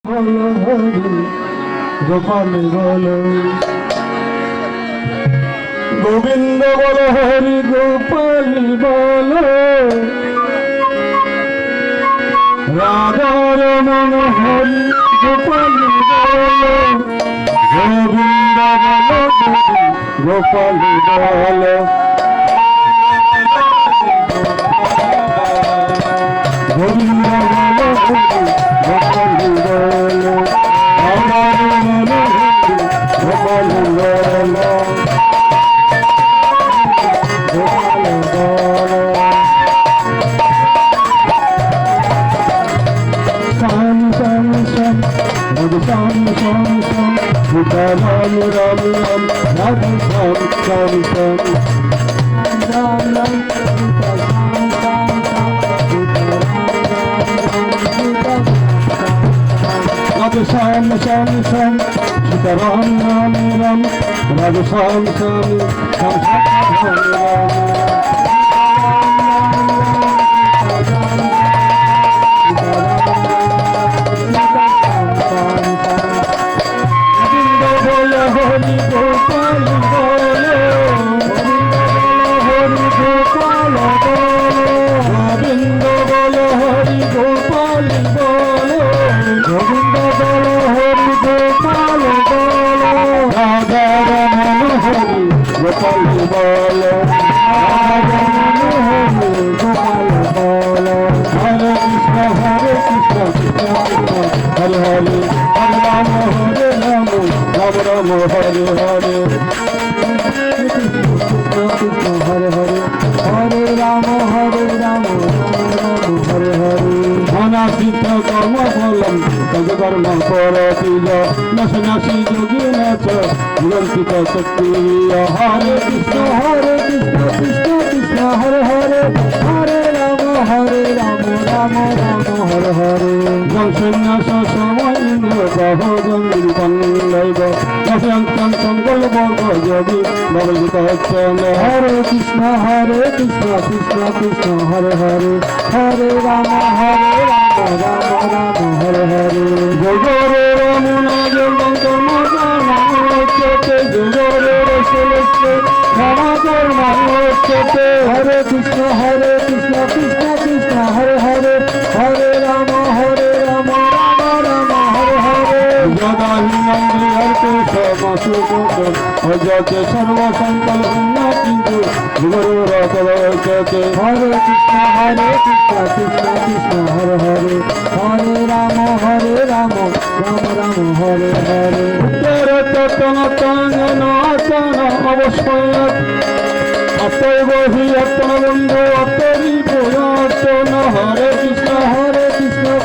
বলো হরি গোপাল বলো গোবিন্দ বলো হরি গোপাল বলো রাধার মন হরি গোপাল বলো গোবিন্দ বলো গোপাল বলো গোবিন্দ বলো গোপাল বলো আমার মন গোপাল বলো গোপাল বলো শাম শাম শাম বুধ শাম শাম শাম বুধ রাম রাম রাম রাম শাম শাম শাম Ram Ram Radha Sham Sham Sham Sita Ram Ram Ram Radha Sham Sham Sham Sham Govinda bolo Hari Gopal bolo Hari Gopal bolo Govinda bolo Hari Gopal bolo Govinda bolo Hari Gopal bolo Radha Ramana Hari Gopal bolo Radha Ramana Hari Gopal bolo Hare Krishna Hare Krishna Krishna Krishna Hare Hare Hare Rama Hare Rama Rama Rama Hare Hare Krishna Krishna Hare Hare Hare Rama Hare Rama Rama Rama Hare Hare Anasita Karma Phalam Karma Paratija Nasanasi Yoginacha Nirantita Sakti Hare Krishna Krishna Krishna Hare Hare Hare Rama Rama Rama Hare Hare Jansanyasa Samayindra Bahojan Virupandaiva Nasyantan Sangal Bharga Yogi Bhavajita Chana Hare Krishna Krishna Krishna Hare Hare Hare Rama Rama Rama Hare Hare Jogore Ramuna Jogantar Madana Chete Jogore Rasulete Namagar Chete Hare Krishna Krishna Krishna Hare Hare Hare Rama Rama Rama Hare Hare Jadahi Nandri Arte Samasukam Ajate Sarva Sankal Unnatindu Guru Rakava Chete Hare Krishna Krishna Krishna Hare Hare Hare Rama Rama Rama Hare Hare Uttara Tatana Tana Atana Avashayat Attaivahi Attana Bandhu Attari Puyatana Hare Krishna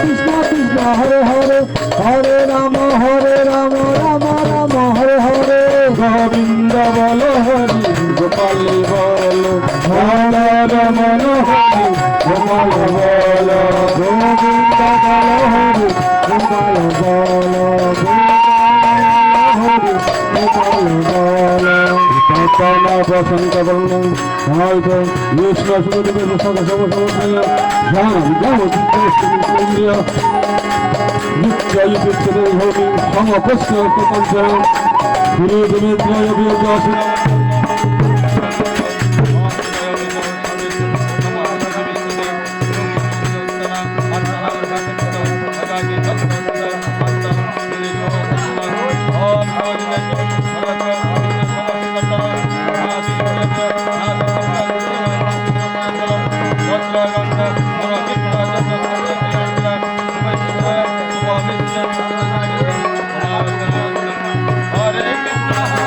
Krishna Krishna Hare Hare Hare Rama Rama Rama Hare Hare Govinda bolo Hari Gopal bolo Radha Ramana Hari Gopal bolo Govinda bolo Hari Gopal bolo Hari Gopal bolo Tatana Prasanta Varnam Haita Yeshna Sudhika Prasanta Samasavasaya Jnana Vidyamu Chitta Indriya Nitya Yudhikshade Bhoti Sama Prasna Kapanchayam Guru Dinetraya Vyajasana Hare Krishna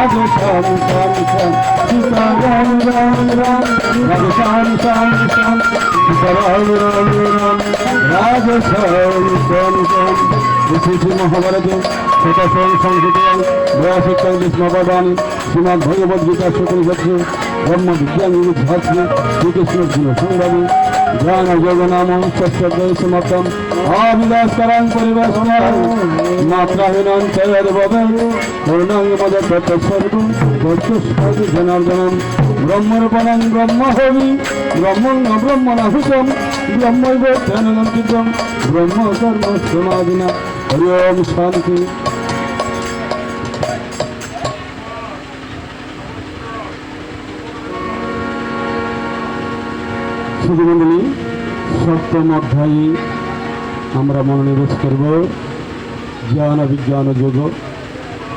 Radhe শ্যাম শ্যাম শ্যাম সীতা রাম রাম রাম রাধে শ্যাম শ্যাম শ্যাম সীতা রাম রাম রাম রাধে শ্যাম শ্যাম শ্যাম শ্রী মহাভারতে শতাশন সংস্কৃত বয়াসিকাঙ্গিস নবাদানি শ্রীমদ্ ভগবদ গীতা শুক্লপক্ষে ব্রহ্ম বিজ্ঞান শাস্ত্রে শ্রীকৃষ্ণ গুণ সংবাদে জ্ঞান যোগ নাম সত্যদ্বৈ সমর্থম আবিদাস্করাং পরিবেশনায় মাত্রাহীনাং চয়দ্বদং পূর্ণাঙ্গ মদ তৎসর্ব তৎসর্ব জনার্দনম ব্রহ্মরূপণং ব্রহ্মহবি ব্রহ্মং ব্রহ্মণাহুতম ব্রহ্মৈব তেনগন্তিতম ব্রহ্ম কর্ম সমাধিনা হরি ওম শান্তি। সুধীমণ্ডলী, সপ্তম অধ্যায়ে আমরা মনোনিবেশ করব জ্ঞান বিজ্ঞান যুগ।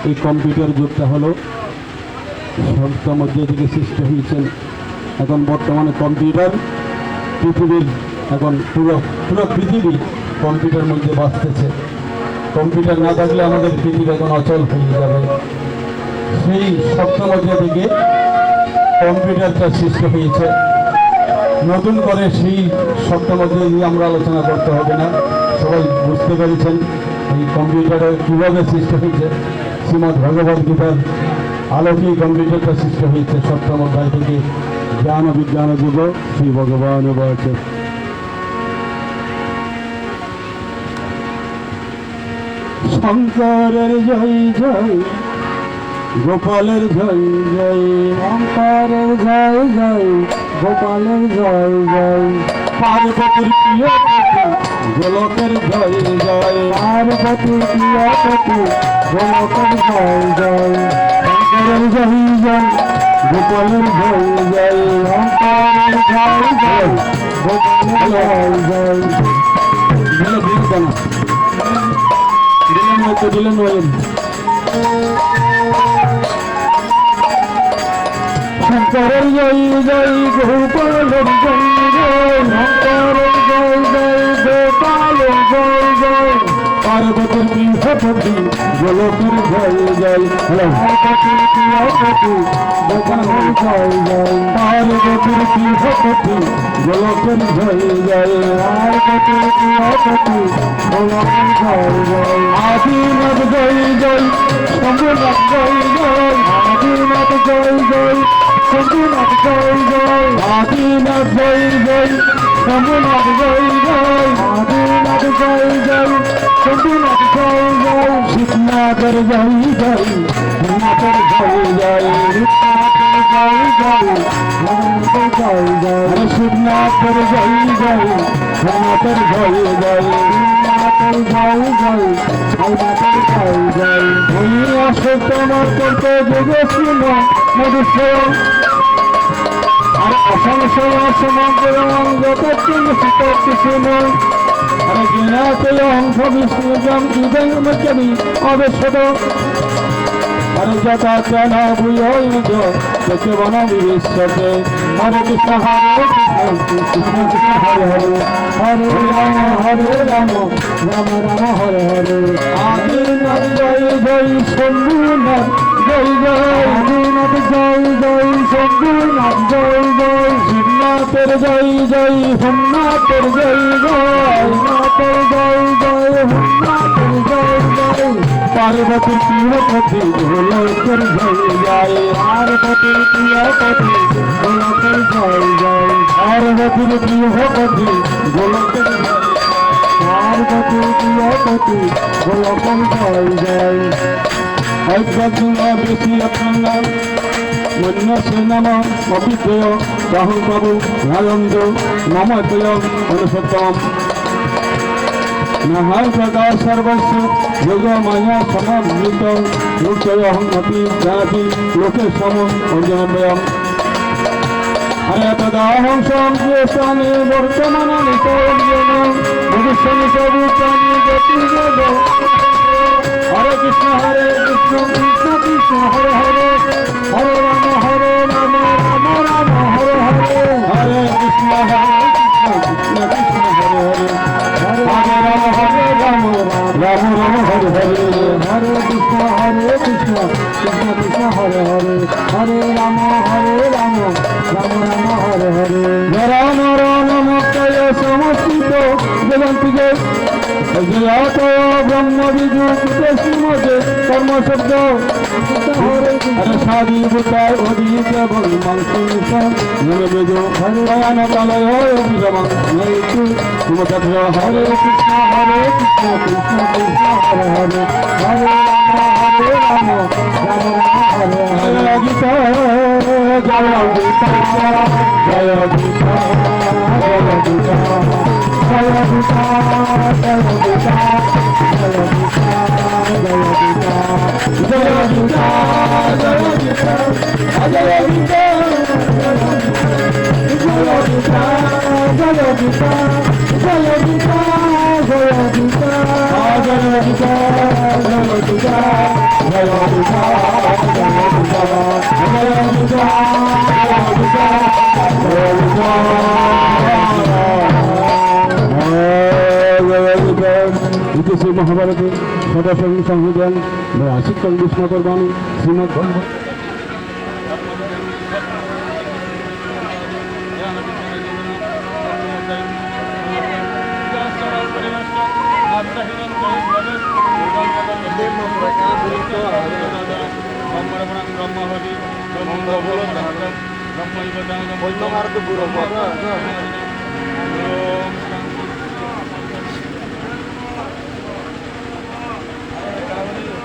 এই কম্পিউটার যুগটা হলো সপ্তম অধ্যায় থেকে সৃষ্টি হয়েছেন। এখন বর্তমানে কম্পিউটার পৃথিবীর এখন পুরো পৃথিবী কম্পিউটার মধ্যে বাঁচতেছে। কম্পিউটার না থাকলে আমাদের পৃথিবী এখন অচল হয়ে যাবে। সেই সপ্তম অধ্যায় থেকে কম্পিউটারটা সৃষ্টি হয়েছে। নতুন করে সেই সপ্তম অধ্যায় নিয়ে আমরা আলোচনা করতে হবে না, সবাই বুঝতে পেরেছেন এই কম্পিউটারের কীভাবে সৃষ্টি হয়েছে। শ্রীমদ্ ভগবদ গীতার আলোকেই কম্পিউটারটা সৃষ্টি হয়েছে। সপ্তম অধ্যায় থেকে জ্ঞান বিজ্ঞান যুগ শ্রী ভগবান বলছে শঙ্করের জয় জয় গোপালের জয় জয় শঙ্করের জয় জয় গোপালের জয় জয় পার্বতীর প্রিয় গোলকের জয় জয় পার্বতীর প্রিয় গোলকের জয় জয় শঙ্করের জয় জয় গোপালের জয় জয় শঙ্করের জয় জয় গোপালের জয় জয় দিলেন শঙ্করের জয় জয় গোপালের জয় জয় শঙ্করের জয় জয় গোপালের জয় জয় পার্বতীর গৃহপতি গোলকের জয় জয় পার্বতীর গৃহপতি গোপালের জয় জয় পার্বতীর গৃহপতি গোলকের জয় জয় পার্বতীর গৃহপতি গোলকের জয় জয় আদিনাথ জয় জয় শম্ভুনাথ জয় জয় আদিনাথ জয় জয় শম্ভুনাথ জয় জয় আদিনাথ জয় জয় শম্ভুনাথ জয় জয় আদিনাথ জয় জয় শম্ভুনাথ জয় জয় শিবনাথের জয় জয় শিবনাথের জয় জয় শিবনাথের জয় জয় শিবনাথের জয় জয় শিবনাথের জয় জয় শিবনাথের জয় জয় শিবনাথের জয় জয় শিবনাথের জয় জয় ওই অশ্বত্থনাথ করতে যোগেশ্রী মধুসূদন আর অসংশয় সমগ্র যত কিছু নয় আর জ্ঞাতে অংশ বিষ্ণুজম ইদং মজ্জমি অবেশত আর যথা জানা ভূয় যতে বন বিশ্বতে হরে কৃষ্ণ হরে কৃষ্ণ কৃষ্ণ হরে হরে হরে রাম রাম রাম হরে হরে আদিনাথ জয় জয় শম্ভুনাথ জয় জয় আদিনাথ জয় জয় শম্ভুনাথ জয় জয় শিবনাথের জয় জয় সোমনাথের জয় জয় নাথের জয় জয় সোমনাথের জয় জয় পার্বতীর প্রিয়পতি গোলকের জয় জয় পার্বতীর প্রিয়পতি গোলকের জয় জয় পার্বতীর প্রিয়পতি গোলকের পার্বতীর প্রিয়পতি গোলকের জয় জয় ঐক্যুণা বেশি আপনার মন্যসে নম অভিজ্ঞয় রাহুল বাবু রাজন্দ নমতয় অনুসত্তম নাহার প্রকাশ সর্বস্ব যোগ মায়া সমাবৃত মূর্তয়হমপি জানাতি লোকে সম অর্জনবয়ম হরে তদাহং সংস্থানে বর্তমান নিতর্জন ভবিষ্যৎ সবুতানি গতি যোগ হরে কৃষ্ণ কৃষ্ণ কৃষ্ণ হরে হরে হরে রাম রাম রাম হরে হরে হরে কৃষ্ণ কৃষ্ণ কৃষ্ণ হরে হরে হরে রাম রাম রাম হরে হরে হরে কৃষ্ণ কৃষ্ণ কৃষ্ণ হরে বেদান্তিকে যত ব্রহ্ম বিজু শ্রীমতে কর্মশব্দ সাদি বুতায় অধিক মাংস মনে বেজো ভগবান কালয় হরে কৃষ্ণ কৃষ্ণ কৃষ্ণ হরে হরে হরে রাম হরে হরে গীতা জয় গীতা জয় গীতা জয় গীতা জয় গীতা জয় গীতা জয় গীতা জয় গীতা জয় গীতা জয় গীতা জয় গীতা জয় গীতা জয় গীতা জয় গীতা জয় গীতা জয় গীতা ইতিশ্রী মহাভারতে সদাসঙ্গ সংবিধান শিক্ষক বিষ্ণুকর বাণী শ্রীমদ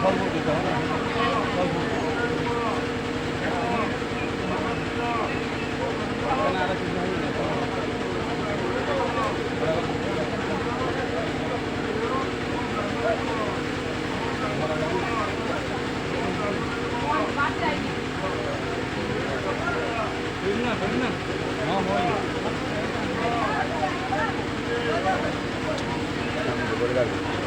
ভগবত করে রাখবে